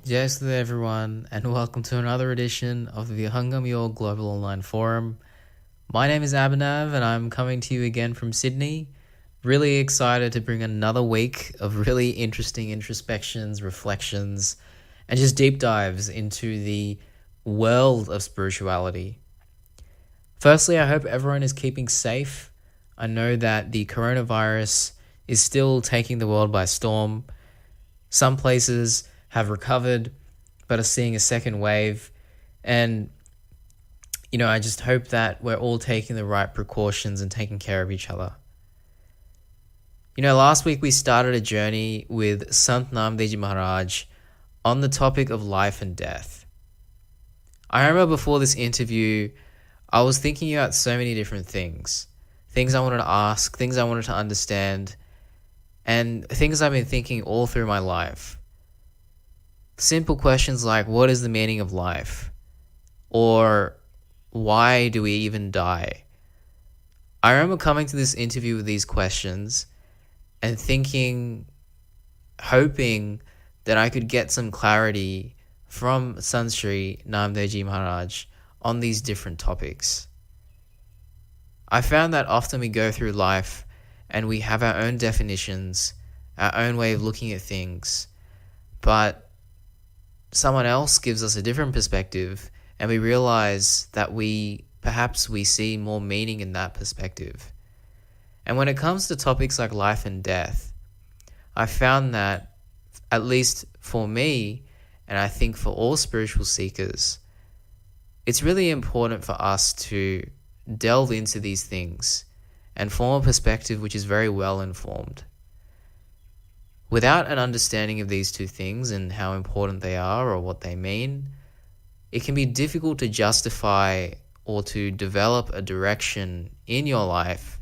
Yes there everyone, and welcome to another edition of the Hungamyo Global Online Forum. My name is Abhinav and I'm coming to you again from Sydney. Really excited to bring another week of really interesting introspections, reflections, and just deep dives into the world of spirituality. Firstly, I hope everyone is keeping safe. I know that the coronavirus is still taking the world by storm. Some places have recovered but are seeing a second wave. And, I just hope that we're all taking the right precautions and taking care of each other. Last week we started a journey with Sant Naamdeo Maharaj on the topic of life and death. I remember before this interview, I was thinking about so many different things. Things I wanted to ask, things I wanted to understand, and things I've been thinking all through my life. Simple questions like, what is the meaning of life? Or why do we even die? I remember coming to this interview with these questions and thinking, hoping that I could get some clarity from Sant Shri Naamdeo Maharaj on these different topics. I found that often we go through life and we have our own definitions, our own way of looking at things, but someone else gives us a different perspective and we realize that perhaps we see more meaning in that perspective. And when it comes to topics like life and death, I found that, at least for me, and I think for all spiritual seekers, it's really important for us to delve into these things and form a perspective which is very well informed. Without an understanding of these two things and how important they are or what they mean, it can be difficult to justify or to develop a direction in your life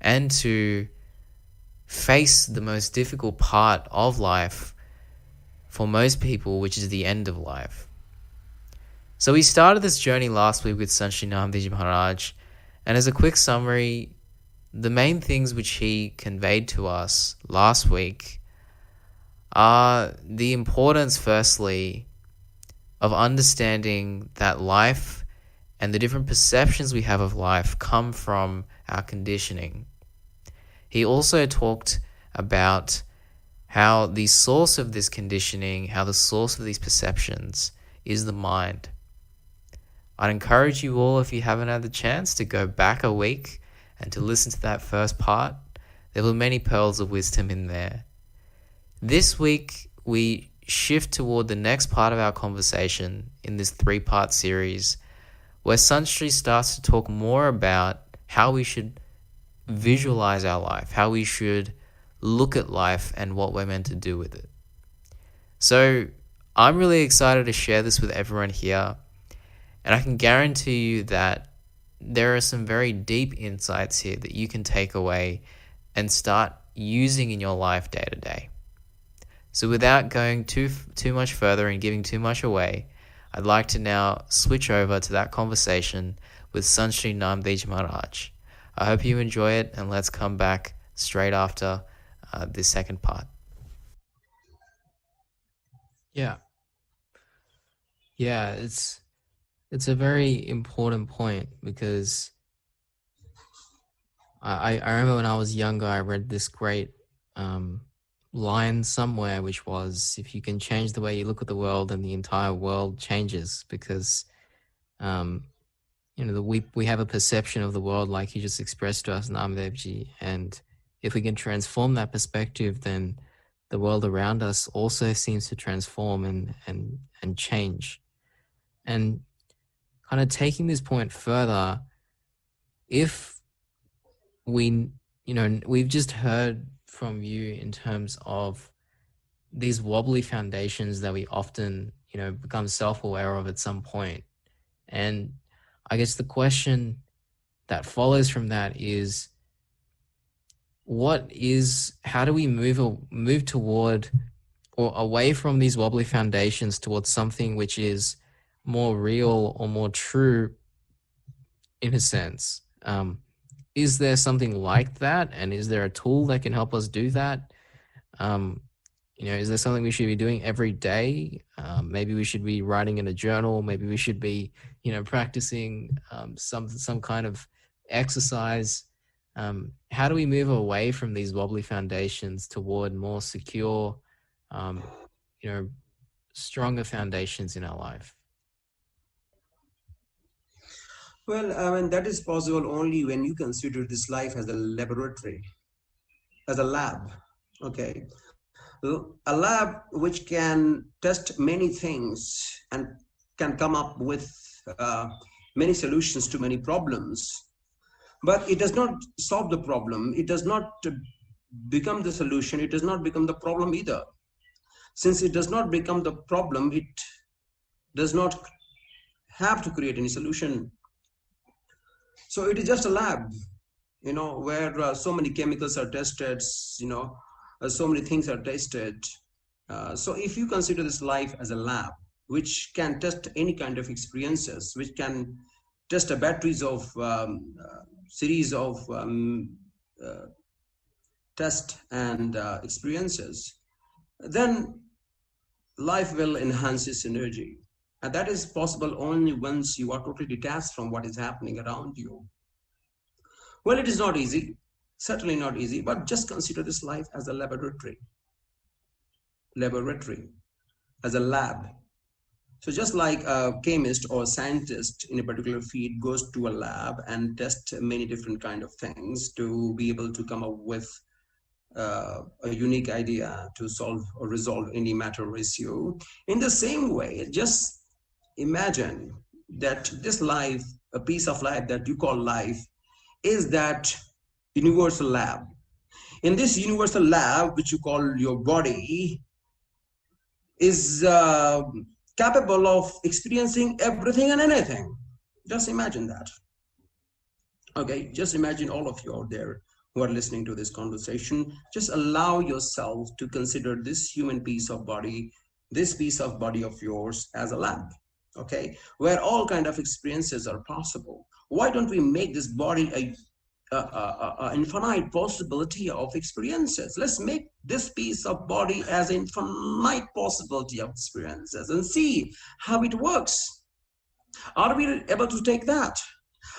and to face the most difficult part of life for most people, which is the end of life. So we started this journey last week with Sant Shri Naamdeo Maharaj, and as a quick summary, the main things which he conveyed to us last week are the importance, firstly, of understanding that life and the different perceptions we have of life come from our conditioning. He also talked about how the source of this conditioning, how the source of these perceptions is the mind. I'd encourage you all, if you haven't had the chance, to go back a week and to listen to that first part. There were many pearls of wisdom in there. This week, we shift toward the next part of our conversation in this 3-part series, where Sant Shri starts to talk more about how we should visualize our life, how we should look at life and what we're meant to do with it. So I'm really excited to share this with everyone here. And I can guarantee you that there are some very deep insights here that you can take away and start using in your life day to day. So without going too much further and giving too much away, I'd like to now switch over to that conversation with Sant Shri Naamdeo Maharaj. I hope you enjoy it, and let's come back straight after this second part. Yeah, it's a very important point because I remember when I was younger, I read this great line somewhere, which was, if you can change the way you look at the world, then the entire world changes, because we have a perception of the world like he just expressed to us, Naamdevji, and if we can transform that perspective, then the world around us also seems to transform and change. And kind of taking this point further, if we've just heard from you in terms of these wobbly foundations that we often, become self-aware of at some point. And I guess the question that follows from that is, how do we move toward or away from these wobbly foundations towards something which is more real or more true in a sense? Is there something like that? And is there a tool that can help us do that? Is there something we should be doing every day? Maybe we should be writing in a journal. Maybe we should be, practicing some kind of exercise. How do we move away from these wobbly foundations toward more secure, um, stronger foundations in our life? Well, I mean, that is possible only when you consider this life as a laboratory, as a lab. Okay. A lab which can test many things and can come up with many solutions to many problems, but it does not solve the problem. It does not become the solution. It does not become the problem either. Since it does not become the problem, it does not have to create any solution. So it is just a lab, where so many chemicals are tested, so many things are tested. So if you consider this life as a lab, which can test any kind of experiences, which can test the batteries of series of test and experiences, then life will enhance its energy. And that is possible only once you are totally detached from what is happening around you. Well, it is not easy, certainly not easy, but just consider this life as a laboratory, as a lab. So just like a chemist or a scientist in a particular field goes to a lab and tests many different kind of things to be able to come up with a unique idea to solve or resolve any matter or issue. In the same way, just imagine that this life, a piece of life that you call life, is that universal lab. In this universal lab, which you call your body, is capable of experiencing everything and anything. Just imagine that. Okay, just imagine all of you out there who are listening to this conversation. Just allow yourself to consider this human piece of body, this piece of body of yours as a lab. Okay, where all kind of experiences are possible. Why don't we make this body a infinite possibility of experiences? Let's make this piece of body as infinite possibility of experiences and see how it works. Are we able to take that?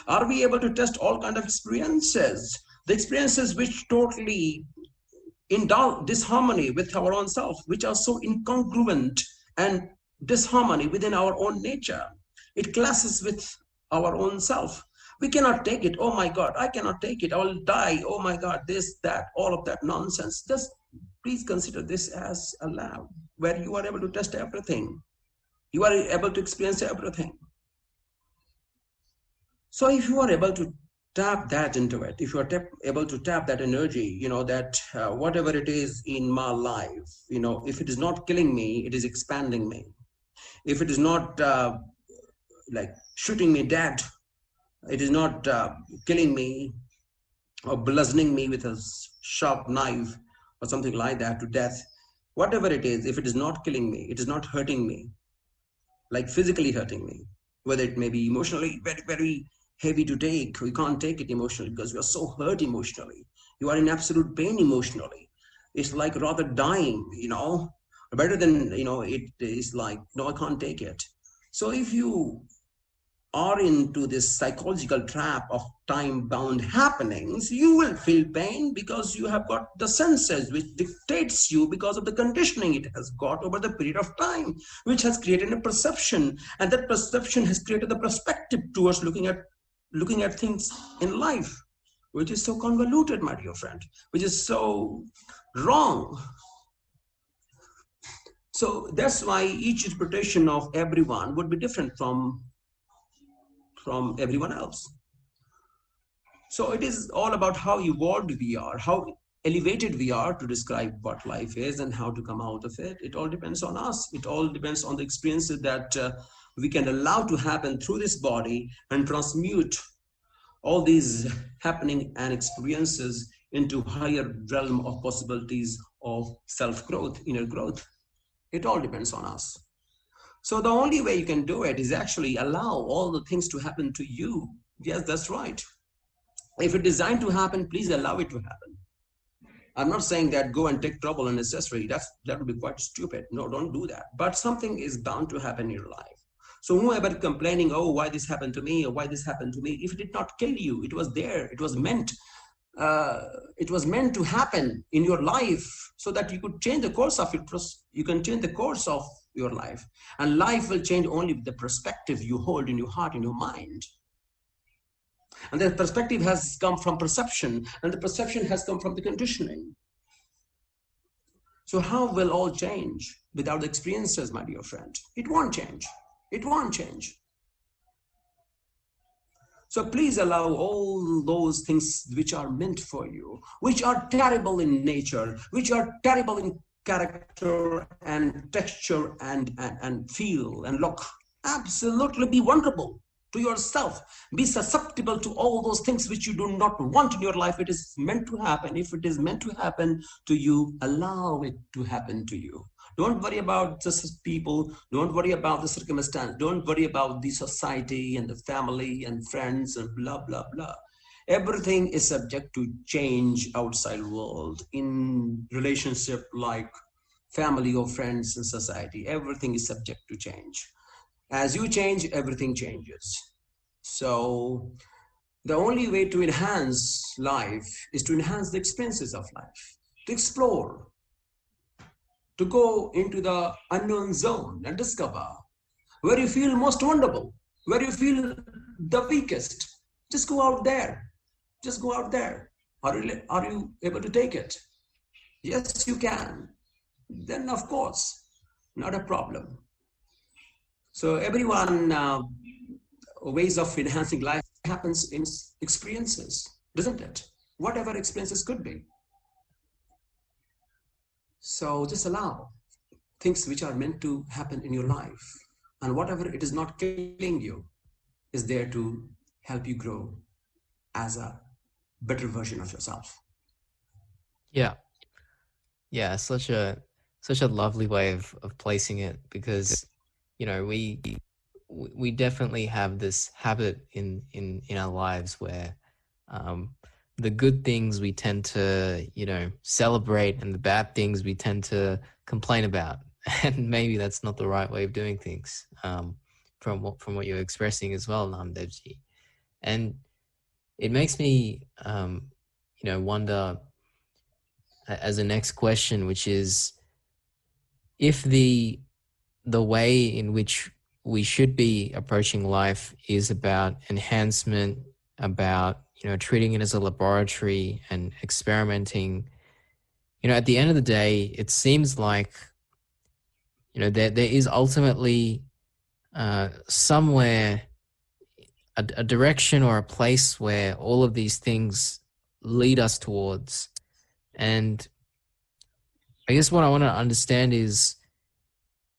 Are we able to test all kind of experiences? The experiences which totally in disharmony with our own self, which are so incongruent and disharmony within our own nature. It clashes with our own self. We cannot take it. Oh my God, I cannot take it. I will die. Oh my God, this, that, all of that nonsense. Just please consider this as a lab where you are able to test everything. You are able to experience everything. So if you are able to tap that into it, if you are able to tap that energy, that whatever it is in my life, if it is not killing me, it is expanding me. If it is not like shooting me dead, it is not killing me or bludgeoning me with a sharp knife or something like that to death. Whatever it is, if it is not killing me, it is not hurting me, like physically hurting me, whether it may be emotionally very, very heavy to take. We can't take it emotionally because we are so hurt emotionally. You are in absolute pain emotionally. It's like rather dying, better than, it is like, no, I can't take it. So if you are into this psychological trap of time-bound happenings, you will feel pain because you have got the senses which dictates you because of the conditioning it has got over the period of time, which has created a perception, and that perception has created the perspective towards looking at things in life, which is so convoluted, my dear friend, which is so wrong. So that's why each interpretation of everyone would be different from everyone else. So it is all about how evolved we are, how elevated we are to describe what life is and how to come out of it. It all depends on us. It all depends on the experiences that we can allow to happen through this body and transmute all these happening and experiences into higher realm of possibilities of self-growth, inner growth. It all depends on us. So the only way you can do it is actually allow all the things to happen to you. Yes, that's right. If it's designed to happen, please allow it to happen. I'm not saying that go and take trouble unnecessarily. That would be quite stupid. No, don't do that. But something is bound to happen in your life. So whoever complaining, oh, why this happened to me, or why this happened to me, if it did not kill you, it was there. It was meant. It was meant to happen in your life so that you could change the course of it. You can change the course of your life, and life will change only with the perspective you hold in your heart, in your mind. And the perspective has come from perception, and the perception has come from the conditioning. So how will all change without the experiences, my dear friend? It won't change. It won't change. So please allow all those things which are meant for you, which are terrible in nature, which are terrible in character and texture and feel and look, absolutely be vulnerable to yourself. Be susceptible to all those things which you do not want in your life. It is meant to happen. If it is meant to happen to you, allow it to happen to you. Don't worry about the people. Don't worry about the circumstance. Don't worry about the society and the family and friends and blah, blah, blah. Everything is subject to change outside world, in relationship like family or friends and society. Everything is subject to change. As you change, everything changes. So the only way to enhance life is to enhance the experiences of life, to explore, to go into the unknown zone and discover where you feel most vulnerable, where you feel the weakest. Just go out there. Just go out there. Are you able to take it? Yes, you can. Then, of course, not a problem. So everyone, ways of enhancing life happens in experiences, doesn't it? Whatever experiences could be. So just allow things which are meant to happen in your life, and whatever it is not killing you is there to help you grow as a better version of yourself. Yeah. Yeah, such a lovely way of placing it, because we definitely have this habit in our lives where the good things we tend to celebrate, and the bad things we tend to complain about. And maybe that's not the right way of doing things, from what you're expressing as well, Namdevji. And it makes me wonder, as a next question, which is, if the way in which we should be approaching life is about enhancement, about treating it as a laboratory and experimenting, at the end of the day, it seems like there is ultimately somewhere a direction or a place where all of these things lead us towards. And I guess what I want to understand is,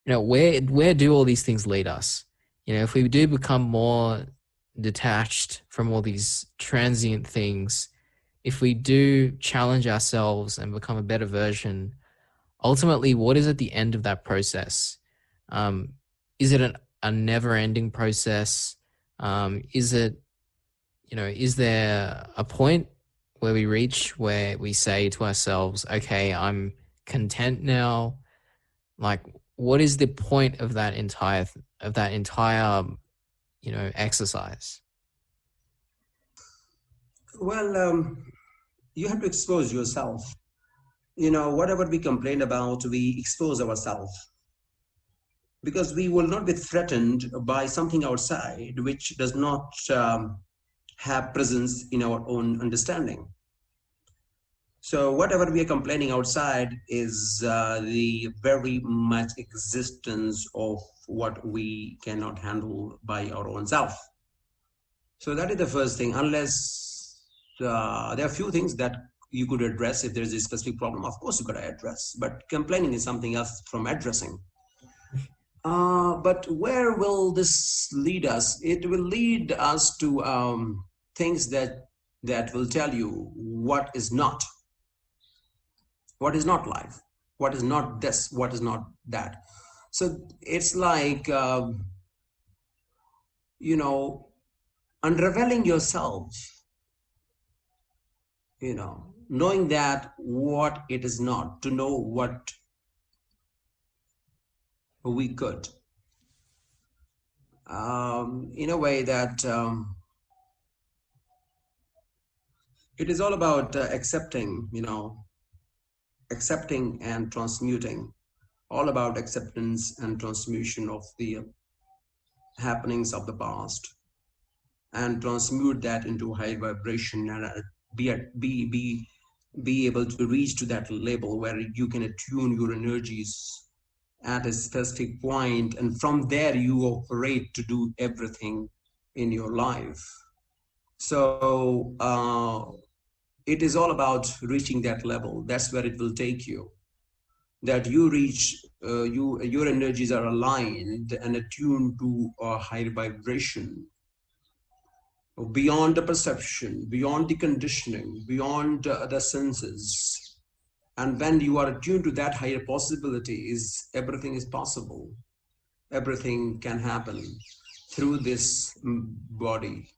where do all these things lead us? If we do become more detached from all these transient things, if we do challenge ourselves and become a better version, ultimately, what is at the end of that process? Is it a never-ending process? Is it, is there a point where we reach where we say to ourselves, okay, I'm content now? Like, what is the point of that entire exercise? Well, you have to expose yourself. Whatever we complain about, we expose ourselves, because we will not be threatened by something outside which does not have presence in our own understanding. So whatever we are complaining outside is the very much existence of what we cannot handle by our own self. So that is the first thing. Unless there are few things that you could address. If there is a specific problem, of course you got to address. But complaining is something else from addressing. But where will this lead us? It will lead us to things that will tell you what is not. What is not life? What is not this? What is not that? So it's like, unraveling yourself, knowing that what it is not, to know what we could, in a way that it is all about accepting, accepting and transmuting, all about acceptance and transmutation of the happenings of the past, and transmute that into high vibration, and be able to reach to that level where you can attune your energies at a specific point, and from there you operate to do everything in your life. So it is all about reaching that level. That's where it will take you, that you reach, your energies are aligned and attuned to a higher vibration, beyond the perception, beyond the conditioning, beyond the senses. And when you are attuned to that higher possibilities, everything is possible. Everything can happen through this body,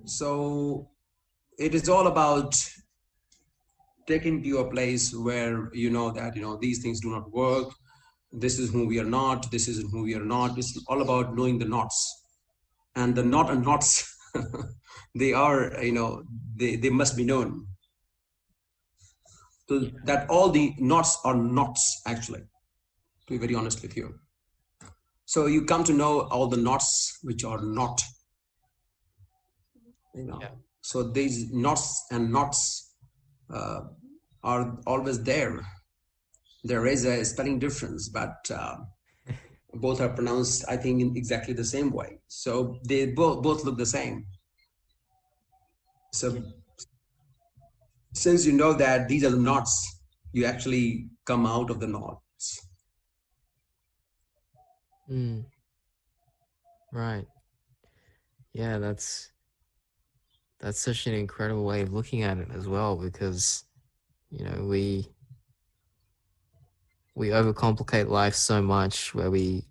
So it is all about taking to a place where you know that, these things do not work. This is who we are not. This isn't who we are not. It's all about knowing the knots. And the not and knots, they are, they must be known. So that all the knots are knots, actually, to be very honest with you. So you come to know all the knots which are not, Yeah. So these knots and knots are always there. There is a spelling difference, but both are pronounced, I think, in exactly the same way. So they both look the same. So since you know that these are the knots, you actually come out of the knots. Right. Yeah, that's such an incredible way of looking at it as well, because we overcomplicate life so much, where we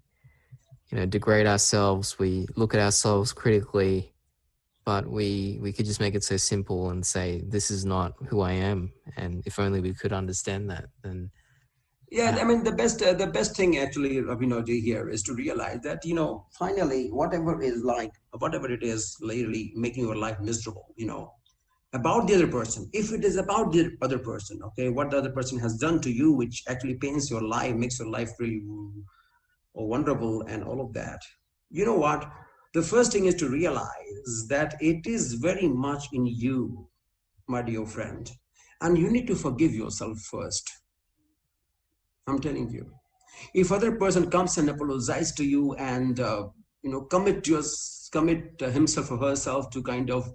degrade ourselves, we look at ourselves critically, but we could just make it so simple and say, this is not who I am. And if only we could understand that, then yeah, I mean, the best thing actually, Abhinavji, here is to realize that, finally, whatever it is, literally making your life miserable, about the other person, if it is about the other person, okay, what the other person has done to you, which actually pains your life, makes your life really wonderful and all of that, you know what? The first thing is to realize that it is very much in you, my dear friend, and you need to forgive yourself first. I'm telling you, if other person comes and apologizes to you and commit himself or herself to kind of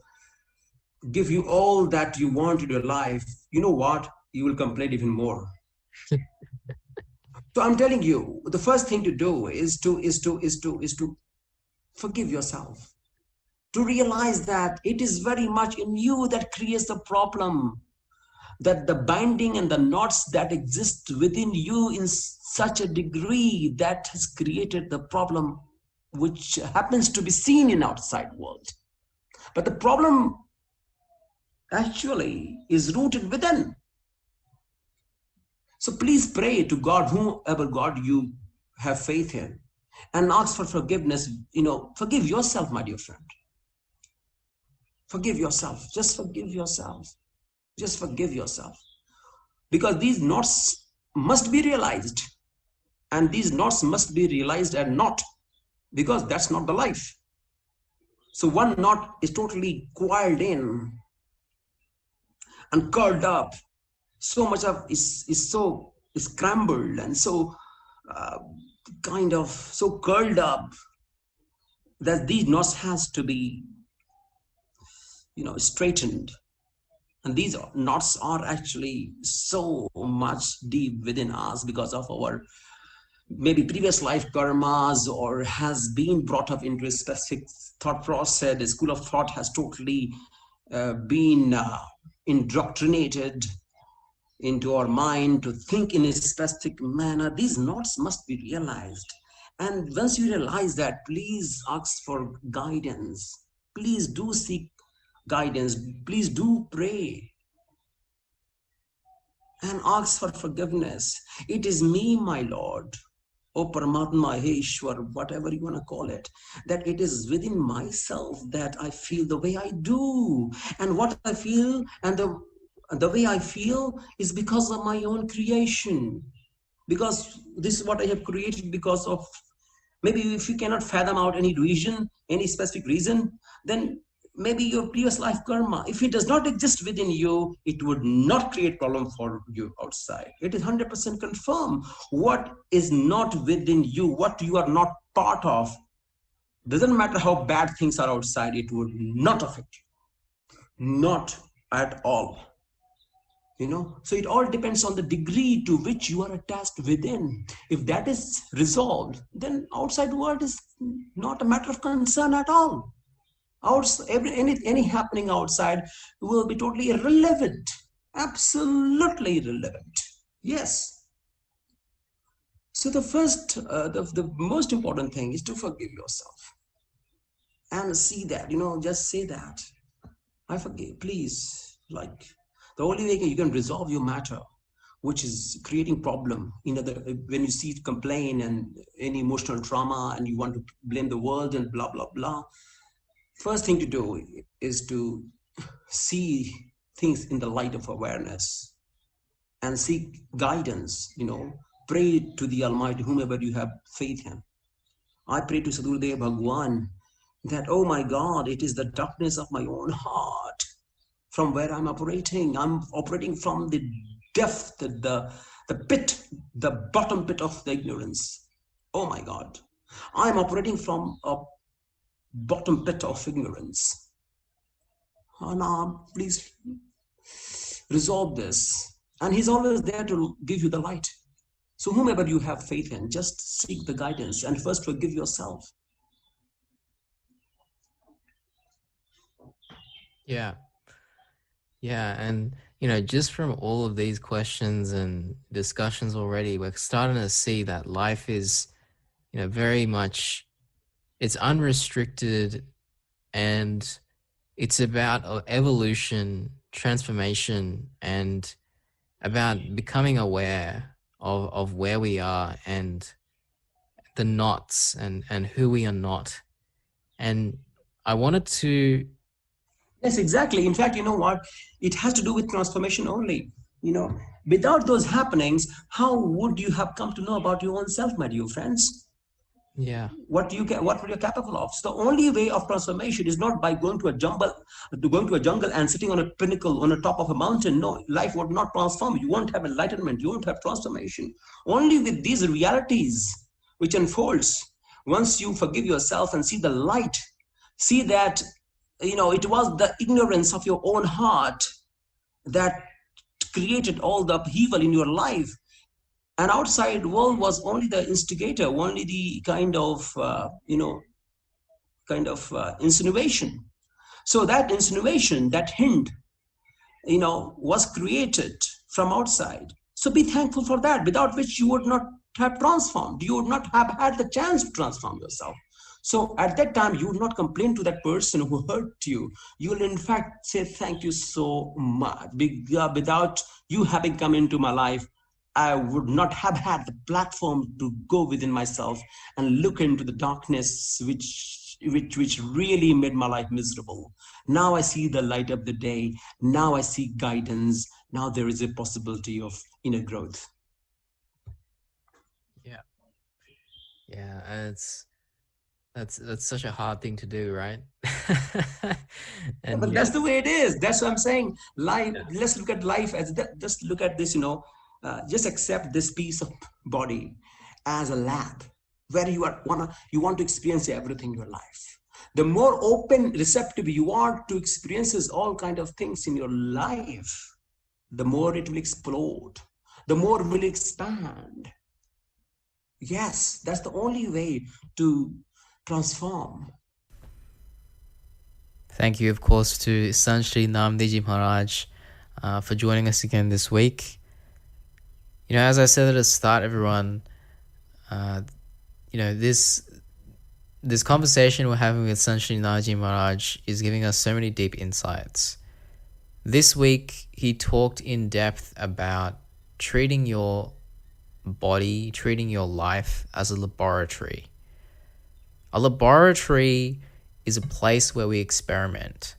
give you all that you want in your life, you know what? You will complain even more. So I'm telling you, the first thing to do is to forgive yourself, to realize that it is very much in you that creates the problem, that the binding and the knots that exist within you in such a degree that has created the problem which happens to be seen in outside world. But the problem actually is rooted within. So please pray to God, whoever God you have faith in, and ask for forgiveness. Forgive yourself, my dear friend. Forgive yourself. Just forgive yourself. Just forgive yourself. Because these knots must be realized. And these knots must be realized and not, because that's not the life. So one knot is totally coiled in and curled up. So much of is so scrambled and so kind of so curled up that these knots has to be straightened. And these knots are actually so much deep within us because of our maybe previous life karmas, or has been brought up into a specific thought process. The school of thought has totally been indoctrinated into our mind to think in a specific manner. These knots must be realized. And once you realize that, please ask for guidance. Please do seek guidance. Please do pray. and ask for forgiveness. It is me, my Lord, O Paramatma, He Ishwar, whatever you want to call it, that it is within myself that I feel the way I do. And what I feel and the way I feel is because of my own creation. Because this is what I have created because of, maybe if you cannot fathom out any reason, any specific reason, then maybe your previous life karma, if it does not exist within you, it would not create problem for you outside. It is 100% confirmed. What is not within you, what you are not part of, doesn't matter how bad things are outside, it would not affect you. Not at all. So it all depends on the degree to which you are attached within. If that is resolved, then outside world is not a matter of concern at all. Any happening outside will be totally irrelevant, absolutely irrelevant. Yes. So the first, the most important thing is to forgive yourself and see that, just say that I forgive, please. Like, the only way you can resolve your matter, which is creating problem, when you see it complain and any emotional trauma and you want to blame the world and blah, blah, blah. First thing to do is to see things in the light of awareness and seek guidance, pray to the Almighty, whomever you have faith in. I pray to Sadgurudev Bhagwan that, oh my God, it is the darkness of my own heart from where I'm operating. I'm operating from the depth, the pit, the bottom pit of the ignorance. Oh my God. I'm operating from a bottom pit of ignorance. Please resolve this. And He's always there to give you the light. So whomever you have faith in, just seek the guidance and first forgive yourself. Yeah. Yeah, and just from all of these questions and discussions already, we're starting to see that life is, very much, it's unrestricted, and it's about evolution, transformation, and about becoming aware of where we are and the knots and who we are not. And I wanted to... Yes, exactly. In fact, you know what? It has to do with transformation only. Without those happenings, how would you have come to know about your own self, my dear friends? Yeah. What you're capable of. So the only way of transformation is not by going to a jungle and sitting on a pinnacle on the top of a mountain. No, life would not transform. You won't have enlightenment. You won't have transformation. Only with these realities which unfolds, once you forgive yourself and see the light, see that it was the ignorance of your own heart that created all the upheaval in your life, and outside world was only the instigator, only the kind of insinuation. So that insinuation, that hint, was created from outside. So be thankful for that, without which you would not have transformed. You would not have had the chance to transform yourself. So at that time, you would not complain to that person who hurt you. You will in fact say, thank you so much. Without you having come into my life, I would not have had the platform to go within myself and look into the darkness which really made my life miserable. Now I see the light of the day. Now I see guidance. Now there is a possibility of inner growth. Yeah. Yeah, and that's such a hard thing to do, right? But that's the way it is. That's what I'm saying. Life. Yeah. Let's look at life as that. Just look at this. Just accept this piece of body as a lab where you want to experience everything in your life. The more open, receptive you are to experiences, all kind of things in your life, the more it will explode. The more it will expand. Yes, that's the only way to transform. Thank you, of course, to Sant Shri Naamdeo Maharaj for joining us again this week. As I said at the start, everyone, this conversation we're having with Sant Shri Naamdeo Maharaj is giving us so many deep insights. This week, he talked in depth about treating your body, treating your life as a laboratory. A laboratory is a place where we experiment.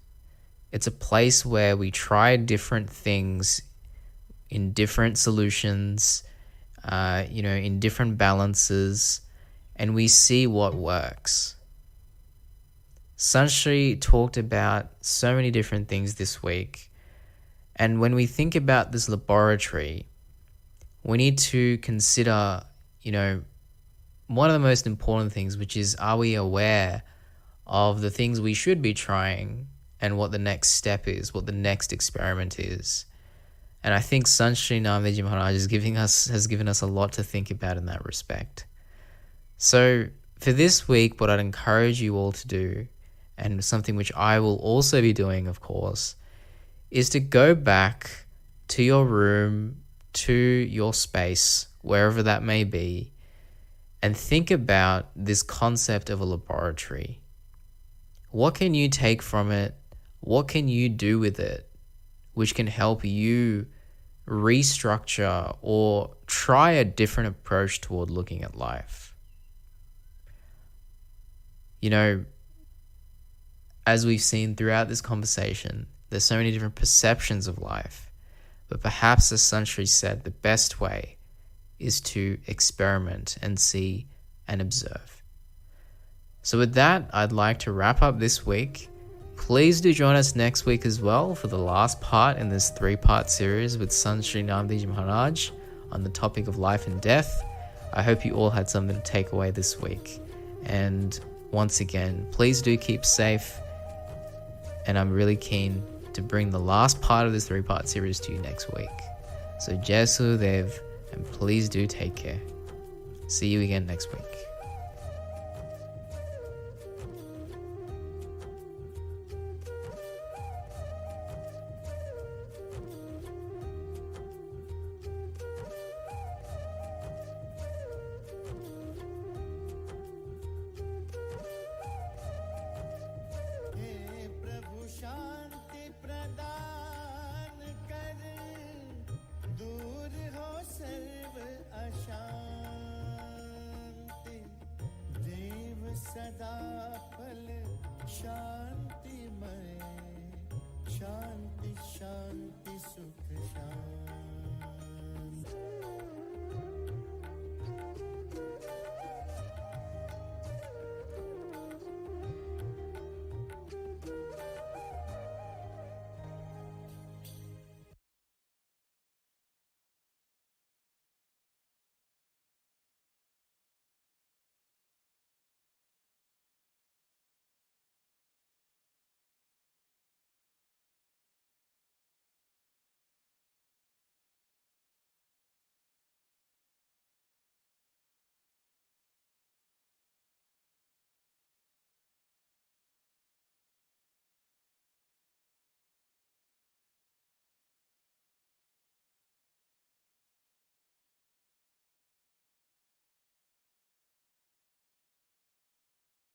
It's a place where we try different things in different solutions, in different balances, and we see what works. Sant Shri talked about so many different things this week. And when we think about this laboratory, we need to consider, one of the most important things, which is, are we aware of the things we should be trying and what the next step is, what the next experiment is? And I think Sant Shri Naamdeo Maharaj has given us a lot to think about in that respect. So for this week, what I'd encourage you all to do, and something which I will also be doing, of course, is to go back to your room, to your space, wherever that may be, and think about this concept of a laboratory. What can you take from it? What can you do with it, which can help you restructure or try a different approach toward looking at life? As we've seen throughout this conversation, there's so many different perceptions of life. But perhaps, as Sant Shri said, the best way is to experiment and see and observe. So with that, I'd like to wrap up this week. Please do join us next week as well for the last part in this 3-part series with Sant Shri Naamdeo Maharaj on the topic of life and death. I hope you all had something to take away this week. And once again, please do keep safe. And I'm really keen to bring the last part of this 3-part series to you next week. So Jai Sudev, and please do take care. See you again next week. सदा फल शांतिमय, शांति शांति सुख शांति।